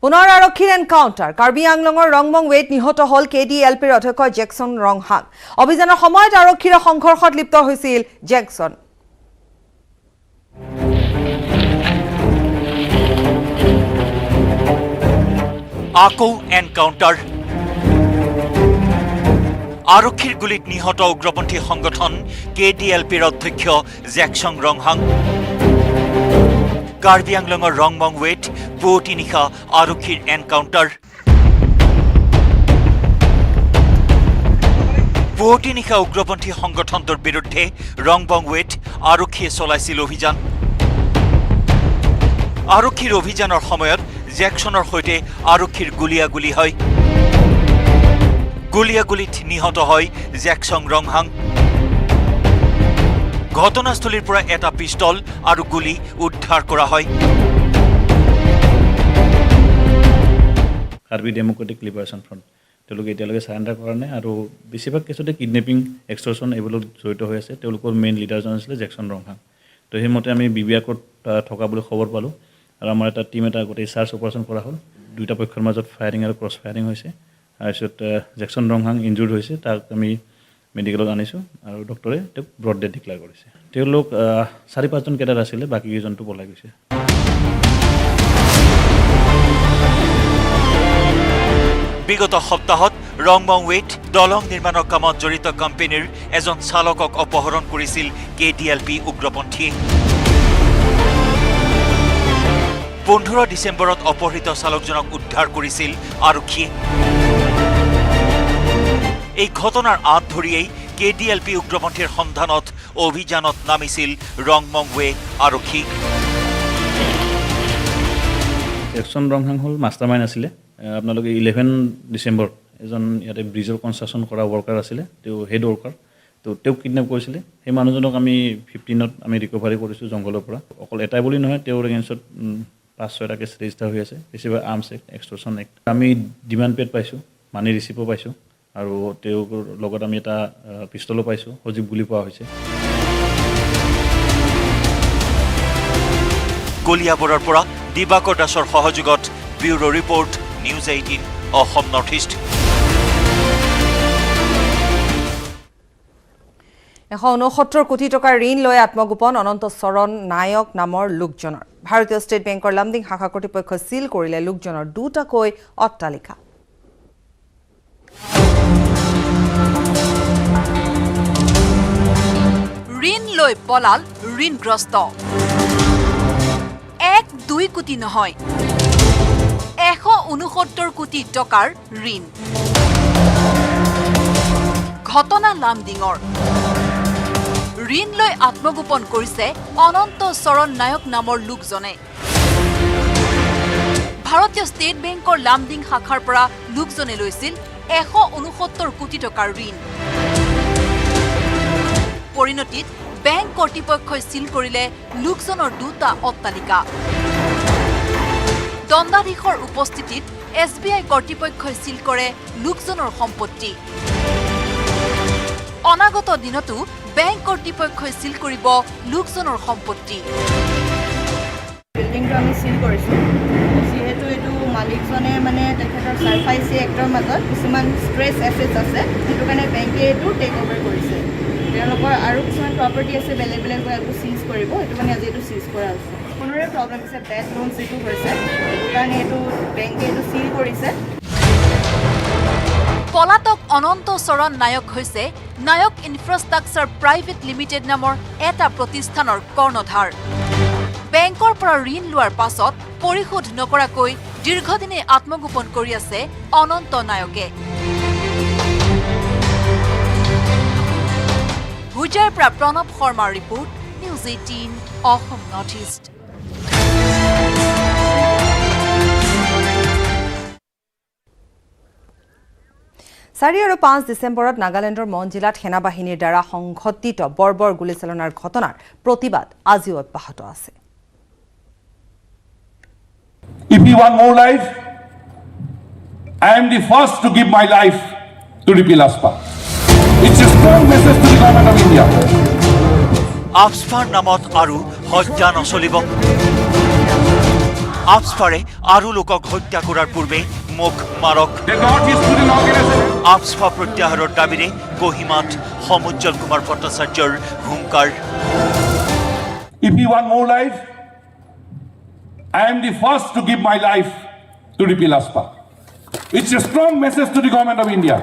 পুনৰ আৰক্ষীৰ এনকাউণ্টাৰ কাৰ্বি আংলঙৰ ৰংমং ৱেত নিহত হল KDLPৰ অধ্যক্ষ জেকসন ৰংহাং অভিযানৰ সময়ত আৰক্ষীৰ সংঘৰ্ষত লিপ্ত হৈছিল জেকসন আকৌ এনকাউণ্টাৰ আৰক্ষীৰ গুলিত নিহত উগ্ৰপন্থী সংগঠন KDLPৰ অধ্যক্ষ জেকসন ৰংহাং কাৰ্বি আংলঙৰ ৰংমং ৱেত পুৱতি নিশা আৰক্ষীৰ এনকাউণ্টাৰ পুৱতি নিশা উগ্ৰপন্থী সংগঠনটোৰ বিৰুদ্ধে ৰংমং ৱেত আৰক্ষীয়ে চলাইছিল অভিযান আৰক্ষীৰ অভিযানৰ সময়ত জেকসনৰ সৈতে আৰক্ষীৰ গুলিয়াগুলি হয় গুলিয়াগুলিত নিহত হয় জেকসন ৰংহাং ঘটনাস্থলীৰ পৰা এটা পিস্তল আৰু গুলি উদ্ধাৰ কৰা হয় কাৰ্বি ডেমক্ৰেটিক লিবাৰেশ্যন ফ্ৰণ্ট তেওঁলোকে এতিয়ালৈকে সাৰেণ্ডাৰ কৰা নাই আৰু বেছিভাগ কেছতে কিডনেপিং এক্সটৰ্চন এইবোৰ জড়িত হৈ আছে তেওঁলোকৰ মেইন লিডাৰজন আছিলে জেকসন ৰংহাং তো সেইমতে আমি বিবিয়াকত থকা বুলি খবৰ পালোঁ আৰু আমাৰ এটা টিম এটা গোটেই চাৰ্চ অপাৰেশ্যন কৰা হ'ল দুটা পক্ষৰ মাজত ফায়াৰিং আৰু ক্ৰছ ফায়াৰিং হৈছে তাৰপিছত জেকসন ৰংহাং ইনজুৰ্ড হৈছে তাক আমি মেডিকেলত আনিছোঁ আৰু ডক্টৰে তেওঁক ব্ৰড ডেথ ডিক্লেয়াৰ কৰিছে তেওঁলোক 4-5জন কেডাৰ আছিলে বাকী কেইজনটো পলাই গৈছে বিগত সপ্তাহত ৰংমং ৱেত দলং নিৰ্মাণৰ কামত জড়িত কোম্পানীৰ এজন চালকক অপহৰণ কৰিছিল KDLP উগ্ৰপন্থীয়ে 15 ডিচেম্বৰত অপহৃত চালকজনক উদ্ধাৰ কৰিছিল আৰক্ষীয়ে এই ঘটনাৰ আঁত ধৰিয়েই KDLP উগ্ৰপন্থীৰ সন্ধানত অভিযানত নামিছিল ৰংমং ৱে আৰক্ষী জেকসন ৰংহাং হ'ল মাষ্টাৰমাইণ্ড আছিলে আপোনালোকে 11 ডিচেম্বৰ এজন ইয়াতে ব্ৰিজৰ কনষ্ট্ৰাকশ্যন কৰা ৱৰ্কাৰ আছিলে তেওঁ হেড ৱৰ্কাৰ তো তেওঁক কিডনেপ কৰিছিলে সেই মানুহজনক আমি 15ত আমি ৰিকভাৰী কৰিছোঁ জংঘলৰ পৰা অকল এটাই বুলি নহয় তেওঁৰ এগেইনষ্টত 5-6টা কেছ ৰেজিষ্টাৰ হৈ আছে বেছিভাগ আৰ্মছ এক্ট এক্সটৰ্চন এক্ট আমি ডিমাণ্ড পেড পাইছোঁ মানি ৰিচিপ্টো পাইছোঁ আৰু তেওঁৰ লগত আমি এটা পিষ্টলো পাইছোঁ সজীৱ গুলি পোৱা হৈছে কলিয়াবৰৰ পৰা দিবাকৰ দাসৰ সহযোগত bureau report news 18 Assam north east 169 কোটি টকাৰ ঋণ লৈ আত্মগোপন অনন্ত চৰণ নায়ক নামৰ লোকজনৰ ভাৰতীয় ষ্টেট বেংকৰ লামডিং শাখা কৰ্তৃপক্ষই সিল কৰিলে লোকজনৰ দুটাকৈ অট্টালিকা ঋণ লৈ পলাল ঋণগ্ৰস্ত 1-2 কোটি নহয় 169 কোটি টকাৰ ঋণ ঘটনা লামডিঙৰ ঋণ লৈ আত্মগোপন কৰিছে অনন্ত চৰণ নায়ক নামৰ লোকজনে ভাৰতীয় ষ্টেট বেংকৰ লামডিং শাখাৰ পৰা লোকজনে লৈছিল 169 কোটি টকাৰ ঋণ পৰিণতিত বেংক কৰ্তৃপক্ষই সিল কৰিলে লোকজনৰ দুটা অট্টালিকা দণ্ডাধীশৰ উপস্থিতিত SBI কৰ্তৃপক্ষই সিল কৰে লোকজনৰ সম্পত্তি অনাগত দিনতো বেংক কৰ্তৃপক্ষই সিল কৰিব লোকজনৰ সম্পত্তি বিল্ডিংটো আমি সিল কৰিছোঁ যিহেতু এইটো মালিকজনে মানে তেখেতৰ চাৰফাইচি এক্টৰ মাজত কিছুমান ষ্ট্ৰেছ এছেটছ আছে সেইটো কাৰণে বেংকে এইটো টেক অভাৰ কৰিছে তেওঁলোকৰ আৰু কিছুমান প্ৰপাৰ্টি আছে বেলেগ বেলেগ এইটো চিজ কৰিব সেইটো মানে আজি এইটো চিজ কৰা হৈছে কোনোৰে প্ৰব্লেম আছে বেড লোন যিটো হৈছে সেইটো কাৰণে এইটো বেংকে এইটো চিল কৰিছে পলাতক অনন্ত চৰণ নায়ক হৈছে নায়ক ইনফ্ৰাষ্ট্ৰাকচাৰ প্ৰাইভেট লিমিটেড নামৰ এটা প্ৰতিষ্ঠানৰ কৰ্ণধাৰ বেংকৰ পৰা ঋণ লোৱাৰ পাছত পৰিশোধ নকৰাকৈ দীৰ্ঘদিনে আত্মগোপন কৰি আছে অনন্ত নায়কে ভুজাৰ পৰা প্ৰণৱ শৰ্মাৰ report news 18 Assam north east 4 আৰু 5 ডিচেম্বৰত নাগালেণ্ডৰ মন জিলাত সেনাবাহিনীৰ দ্বাৰা সংঘটিত বৰ্বৰ গুলীচালনাৰ ঘটনাৰ প্ৰতিবাদ আজিও অব্যাহত আছে If you want more life, I am the first to give my life to repeal ASPA. It's a strong message to the government of India. ASPAৰ নামত আৰু হত্যা নচলিব আপছফাৰে আৰু লোকক হত্যা কৰাৰ পূৰ্বে মুখ মাৰক। The Northeast Student Organization. আপছফা প্ৰত্যাহাৰৰ দাবীৰে কহিমাত সমুজ্জ্বল কুমাৰ ভট্টাচাৰ্যৰ হুংকাৰ। If you want more life, I am the first to give my life to repeal ASPA. It's a strong message to the government of India.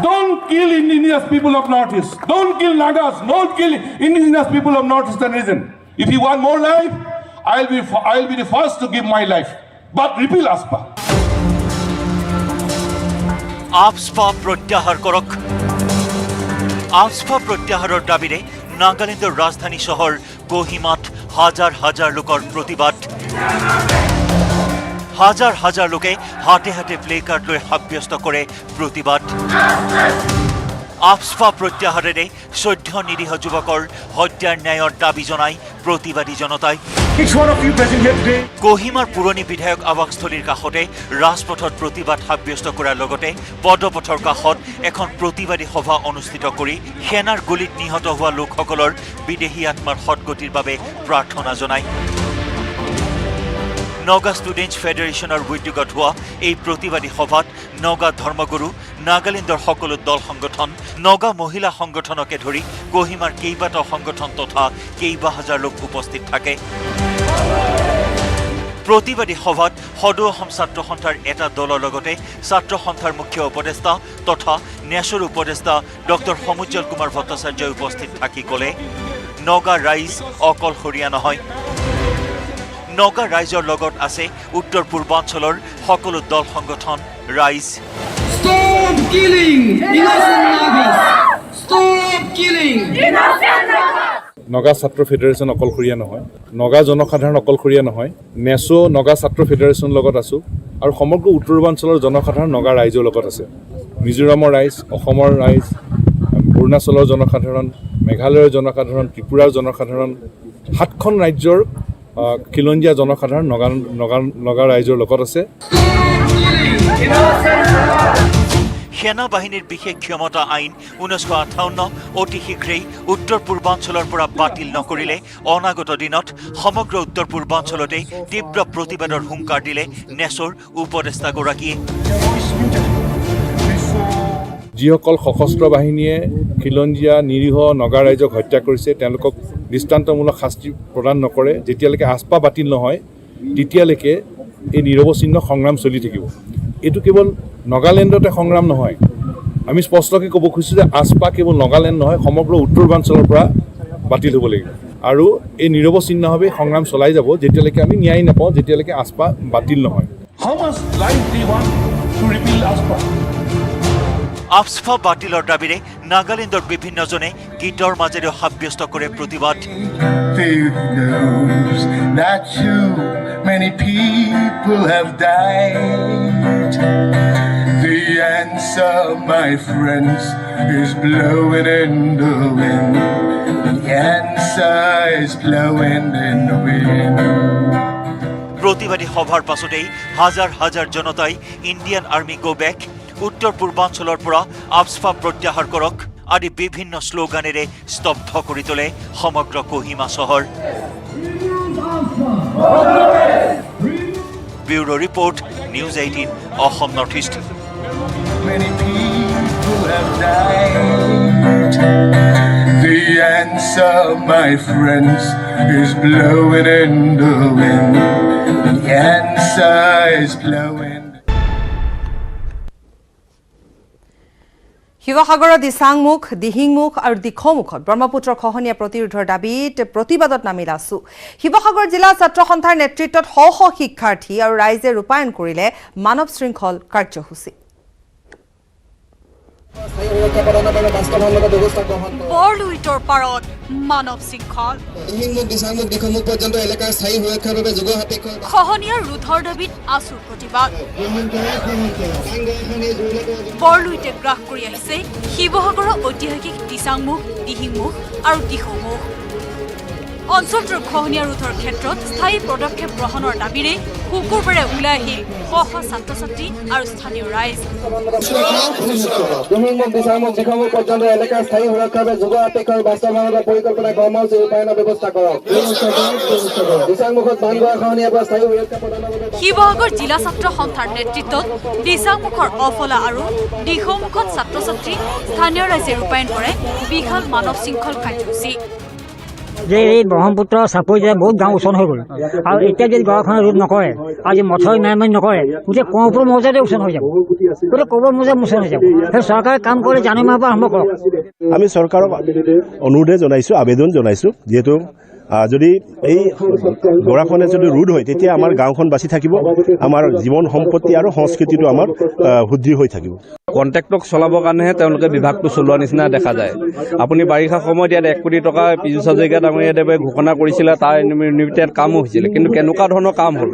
Don't kill indigenous people of Northeast. Don't kill Nagas. Don't kill indigenous people of Northeastern region. If you want more life, I'll be the first to give my life. But repeal ASPA. আপছফা প্ৰত্যাহাৰ কৰক। আপছফা প্ৰত্যাহাৰৰ দাবীৰে নাগালেণ্ডৰ ৰাজধানী চহৰ কোহিমাত হাজাৰ হাজাৰ লোকৰ প্ৰতিবাদ। হাজাৰ হাজাৰ লোকে হাতে হাতে প্লে কাৰ্ড লৈ সাব্যস্ত কৰে প্ৰতিবাদ। আপছফা প্ৰত্যাহাৰেৰে 14 নিৰীহ যুৱকৰ হত্যাৰ ন্যায়ৰ দাবী জনাই প্ৰতিবাদী জনতাই। কোহিমাৰ পুৰণি বিধায়ক আৱাসস্থলীৰ কাষতে ৰাজপথত প্ৰতিবাদ সাব্যস্ত কৰাৰ লগতে পদপথৰ কাষত এখন প্ৰতিবাদী সভা অনুষ্ঠিত কৰি সেনাৰ গুলীত নিহত হোৱা লোকসকলৰ বিদেহী আত্মাৰ সদগতিৰ বাবে প্ৰাৰ্থনা জনায়। নগা ষ্টুডেণ্টছ ফেডাৰেশ্যনৰ উদ্যোগত হোৱা এই প্ৰতিবাদী সভাত নগা ধৰ্মগুৰু, নাগালেণ্ডৰ সকলো দল সংগঠন, নগা মহিলা সংগঠনকে ধৰি কোহিমাৰ কেইবাটাও সংগঠন তথা কেইবা হাজাৰ লোক উপস্থিত থাকে। প্ৰতিবাদী সভাত সদৌ অসম ছাত্ৰ সন্থাৰ এটা দলৰ লগতে ছাত্ৰ সন্থাৰ মুখ্য উপদেষ্টা তথা নেচৰ উপদেষ্টা ডক্টৰ সমুজ্জ্বল কুমাৰ ভট্টাচাৰ্যই উপস্থিত থাকি ক'লে, নগা ৰাইজ অকলশৰীয়া নহয়। নগা ৰাইজৰ লগত আছে উত্তৰ পূৰ্বাঞ্চলৰ সকলো দল সংগঠন, ৰাইজ। Stop killing innocent Nagas! Stop killing innocent Nagas! Naga ছাত্ৰ ফেডাৰেশ্যন অকলশৰীয়া নহয়, নগা জনসাধাৰণ অকলশৰীয়া নহয়। নেচো নগা ছাত্ৰ ফেডাৰেশ্যনৰ লগত আছোঁ আৰু সমগ্ৰ উত্তৰ পূৰ্বাঞ্চলৰ জনসাধাৰণ নগা ৰাইজৰ লগত আছে। মিজোৰামৰ ৰাইজ, অসমৰ ৰাইজ, অৰুণাচলৰ জনসাধাৰণ, মেঘালয়ৰ জনসাধাৰণ, ত্ৰিপুৰাৰ জনসাধাৰণ, 7খন ৰাজ্যৰ খিলঞ্জীয়া জনসাধাৰণ নগা ৰাইজৰ লগত আছে। সেনা বাহিনীৰ বিশেষ ক্ষমতা আইন 1958 অতি শীঘ্ৰেই উত্তৰ পূৰ্বাঞ্চলৰ পৰা বাতিল নকৰিলে অনাগত দিনত সমগ্ৰ উত্তৰ পূৰ্বাঞ্চলতে তীব্ৰ প্ৰতিবাদৰ হুংকাৰ দিলে নেচৰ উপদেষ্টাগৰাকীয়ে। যিসকল সশস্ত্ৰ বাহিনীয়ে খিলঞ্জীয়া নিৰীহ নগা ৰাইজক হত্যা কৰিছে তেওঁলোকক দৃষ্টান্তমূলক শাস্তি প্ৰদান নকৰে, যেতিয়ালৈকে ASPA বাতিল নহয় তেতিয়ালৈকে এই নিৰৱচ্ছিন্ন সংগ্ৰাম চলি থাকিব। এইটো কেৱল নাগালেণ্ডতে সংগ্ৰাম নহয়, আমি স্পষ্টকৈ ক'ব খুজিছোঁ যে ASPA কেৱল নাগালেণ্ড নহয়, সমগ্ৰ উত্তৰ পূৰ্বাঞ্চলৰ পৰা বাতিল হ'ব লাগিব আৰু এই নিৰৱচ্ছিন্নভাৱে সংগ্ৰাম চলাই যাব যেতিয়ালৈকে আমি ন্যায় নাপাওঁ, যেতিয়ালৈকে ASPA বাতিল নহয়। How much life do you want to repeal ASPA? আপছফা বাতিলৰ দাবীৰে নাগালেণ্ডৰ বিভিন্নজনে গীতৰ মাজেৰে সাব্যস্ত কৰে প্ৰতিবাদ। knows that too many people have died. The answer, my friends, is blowing in the wind. The answer is blowing in the wind. প্ৰতিবাদী সভাৰ পাছতেই হাজাৰ হাজাৰ জনতাই ইণ্ডিয়ান আৰ্মি গো বেক, উত্তৰ পূৰ্বাঞ্চলৰ পৰা আপছফা প্ৰত্যাহাৰ কৰক আদি বিভিন্ন শ্লোগানেৰে স্তব্ধ কৰি তোলে সমগ্ৰ কোহিমা চহৰ। Bureau report, news 18 Assam north east. Many people have died. The answer, my friends, is blowing in the wind. The answer is blowing. শিৱসাগৰৰ দিচাংমুখ, দিহিংমুখ আৰু দিখৌমুখত ব্ৰহ্মপুত্ৰৰ খহনীয়া প্ৰতিৰোধৰ দাবীত প্ৰতিবাদত নামিল আছু। শিৱসাগৰ জিলা ছাত্ৰ সন্থাৰ নেতৃত্বত শ শ শিক্ষাৰ্থী আৰু ৰাইজে ৰূপায়ণ কৰিলে মানৱ শৃংখল কাৰ্যসূচী। বৰলুইতৰ পাৰত মানৱ শৃংখল, খহনীয়াৰ ৰোধৰ দাবীত আছুৰ প্ৰতিবাদ। বৰলুইতে গ্ৰাস কৰি আহিছে শিৱসাগৰৰ ঐতিহাসিক দিচাংমুখ, দিহিংমুখ আৰু দিখৌমুখ। অঞ্চলটোৰ খহনীয়া ৰোধৰ ক্ষেত্ৰত স্থায়ী পদক্ষেপ গ্ৰহণৰ দাবীৰে শুকুৰবাৰে ওলাই আহিল শ শ ছাত্ৰ ছাত্ৰী আৰু স্থানীয় ৰাইজ। পৰ্যন্ত এলেকাৰ স্থায়ী সুৰক্ষাৰ বাবে যুৱ আপেক্ষৰ বাস্তৱায়নৰ পৰিকল্পনা কৰ্মসূচী ৰূপায়ণৰ ব্যৱস্থা কৰক। দিচাংমুখত বানগৰা খহনীয়াৰ পৰা স্থায়ী সুৰক্ষা প্ৰদানৰ বাবে শিৱসাগৰ জিলা ছাত্ৰ সন্থাৰ নেতৃত্বত দিচাংমুখৰ অফলা আৰু দিখৌমুখত ছাত্ৰ ছাত্ৰী স্থানীয় ৰাইজে ৰূপায়ণ কৰে বিশাল মানৱ শৃংখল কাৰ্যসূচী। যে এই ব্ৰহ্মপুত্ৰ চাপৰি যে বহুত গাঁও ওচন হৈ গ'ল আৰু এতিয়া যদি গাঁওখনে ৰোধ নকৰে আজি মথৰি মেৰামতি নকৰে গোটেই কঁওপুৰ মৌজাতে ওচন হৈ যাব, গোটেই কঁওপুৰ মৌজা মোচন হৈ যাব। সেই চৰকাৰে কাম কৰি জানুৱাৰী মাহৰ পৰা আৰম্ভ কৰক। আমি চৰকাৰক অনুৰোধে জনাইছোঁ, আবেদন জনাইছোঁ, যিহেতু যদি এই গৰাখনে যদি ৰোধ হয় তেতিয়া আমাৰ গাঁওখন বাচি থাকিব, আমাৰ জীৱন সম্পত্তি আৰু সংস্কৃতিটো আমাৰ শুদ্ধি হৈ থাকিব। কণ্ট্ৰেক্টক চলাবৰ কাৰণেহে তেওঁলোকে বিভাগটো চলোৱা নিচিনা দেখা যায়। আপুনি বাৰিষা সময়ত ইয়াত 1 কোটি টকা পীযুষ হাজৰিকা ডাঙৰীয়াদেৱে ঘোষণা কৰিছিলে, তাৰ নিমিত্তে কামো হৈছিলে, কিন্তু কেনেকুৱা ধৰণৰ কাম হ'ল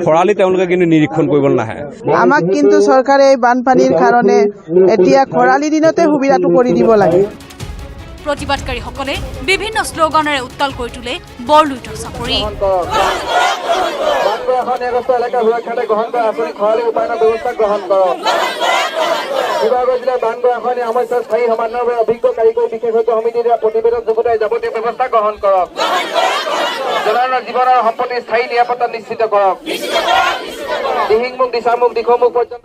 খৰালি তেওঁলোকে কিন্তু নিৰীক্ষণ কৰিবলৈ নাহে। আমাক কিন্তু চৰকাৰে এই বানপানীৰ কাৰণে এতিয়া খৰালি দিনতে সুবিধাটো কৰি দিব লাগে। প্ৰতিবাদকাৰীসকলে বিভিন্ন শ্লোগানেৰে উত্তাল কৰি তোলে বৰলুইতৰ চাপৰি। শিৱসাগৰ জিলাৰ বানগৰা খহনীয়া সমস্যাৰ স্থায়ী সমাধানৰ বাবে অভিজ্ঞ কাৰিকৰী বিশেষজ্ঞ সমিতিৰ দ্বাৰা প্ৰতিবেদন যুগুতাই যাৱতীয় ব্যৱস্থা গ্ৰহণ কৰক। জনসাধাৰণৰ জীৱন আৰু সম্পত্তিৰ স্থায়ী নিৰাপত্তা নিশ্চিত কৰক। দিহিংমুখ, দিচাংমুখ, দিখৌমুখ পৰ্যন্ত